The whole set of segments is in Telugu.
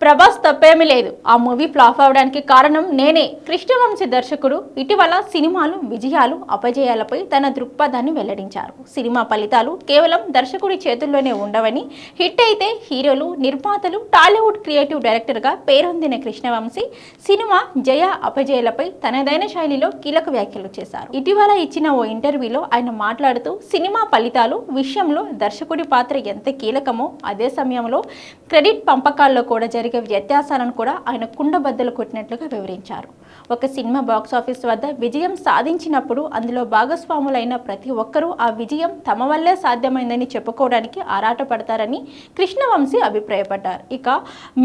ప్రభాస్ తప్పేమీ లేదు. ఆ మూవీ ఫ్లాప్ అవడానికి కారణం నేనే. కృష్ణవంశీ దర్శకుడు ఇటీవల సినిమాలు విజయాలు అపజయాలపై తన దృక్పథాన్ని వెల్లడించారు. సినిమా ఫలితాలు కేవలం దర్శకుడి చేతుల్లోనే ఉండవని, హిట్ అయితే హీరోలు, నిర్మాతలు, టాలీవుడ్ క్రియేటివ్ డైరెక్టర్గా పేరొందిన కృష్ణవంశీ సినిమా జయ అపజయాలపై తనదైన శైలిలో కీలక వ్యాఖ్యలు చేశారు. ఇటీవల ఇచ్చిన ఓ ఇంటర్వ్యూలో ఆయన మాట్లాడుతూ సినిమా ఫలితాలు విషయంలో దర్శకుడి పాత్ర ఎంత కీలకమో అదే సమయంలో క్రెడిట్ పంపకాల్లో కూడా జరిగే వ్యత్యాసాలను కూడా ఆయన కుండబద్దలు కొట్టినట్లుగా వివరించారు. ఒక సినిమా బాక్సాఫీస్ వద్ద విజయం సాధించినప్పుడు అందులో భాగస్వాములైన ప్రతి ఒక్కరూ ఆ విజయం తమ వల్లే సాధ్యమైందని చెప్పుకోవడానికి ఆరాటపడతారని కృష్ణవంశీ అభిప్రాయపడ్డారు. ఇక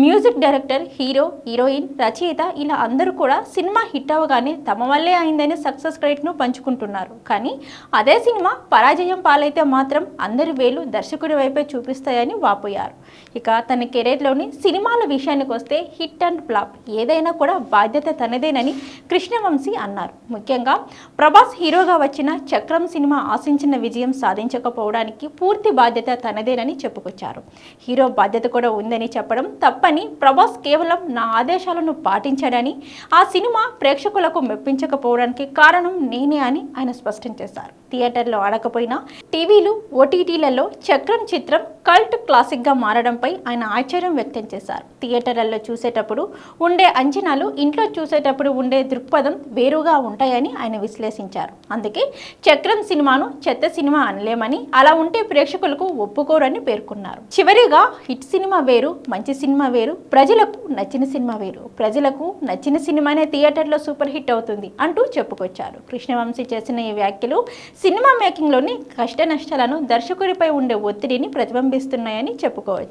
మ్యూజిక్ డైరెక్టర్, హీరో, హీరోయిన్, రచయిత ఇలా అందరూ కూడా సినిమా హిట్ అవగానే తమ వల్లే అయిందని సక్సెస్ రేట్ను పంచుకుంటున్నారు. కానీ అదే సినిమా పరాజయం పాలైతే మాత్రం అందరి వేలు దర్శకుడి వైపే చూపిస్తాయని వాపోయారు. ఇక తన కెరీర్లోని సినిమాల విషయానికి వస్తే హిట్ అండ్ ఫ్లాప్ ఏదైనా కూడా బాధ్యత తనదేనని కృష్ణవంశీ అన్నారు. ముఖ్యంగా ప్రభాస్ హీరోగా వచ్చిన చక్రం సినిమా ఆశించిన విజయం సాధించకపోవడానికి పూర్తి బాధ్యత తనదేనని చెప్పుకొచ్చారు. హీరో బాధ్యత కూడా ఉందని చెప్పడం తప్పని, ప్రభాస్ కేవలం నా ఆదేశాలను పాటించాడని, ఆ సినిమా ప్రేక్షకులకు మెప్పించకపోవడానికి కారణం నేనే అని ఆయన స్పష్టం చేశారు. థియేటర్లో ఆడకపోయినా టీవీలు, ఓటీటీలలో చక్రం చిత్రం కల్ట్ క్లాసిక్గా మారడంపై ఆయన ఆశ్చర్యం వ్యక్తం చేశారు. థియేటర్లలో చూసేటప్పుడు ఉండే అంచనాలు ఇంట్లో చూసేటప్పుడు ఉండే దృక్పథం వేరుగా ఉంటాయని ఆయన విశ్లేషించారు. అందుకే చక్రం సినిమాను చెత్త సినిమా అనలేమని, అలా ఉంటే ప్రేక్షకులకు ఒప్పుకోరని పేర్కొన్నారు. చివరిగా హిట్ సినిమా వేరు, మంచి సినిమా వేరు, ప్రజలకు నచ్చిన సినిమా వేరు. ప్రజలకు నచ్చిన సినిమానే థియేటర్లో సూపర్ హిట్ అవుతుంది అంటూ చెప్పుకొచ్చారు. కృష్ణవంశీ చేసిన ఈ వ్యాఖ్యలు సినిమా మేకింగ్లోని కష్ట నష్టాలను, దర్శకుడిపై ఉండే ఒత్తిడిని ప్రతిబింబిస్తున్నాయని చెప్పుకోవచ్చు.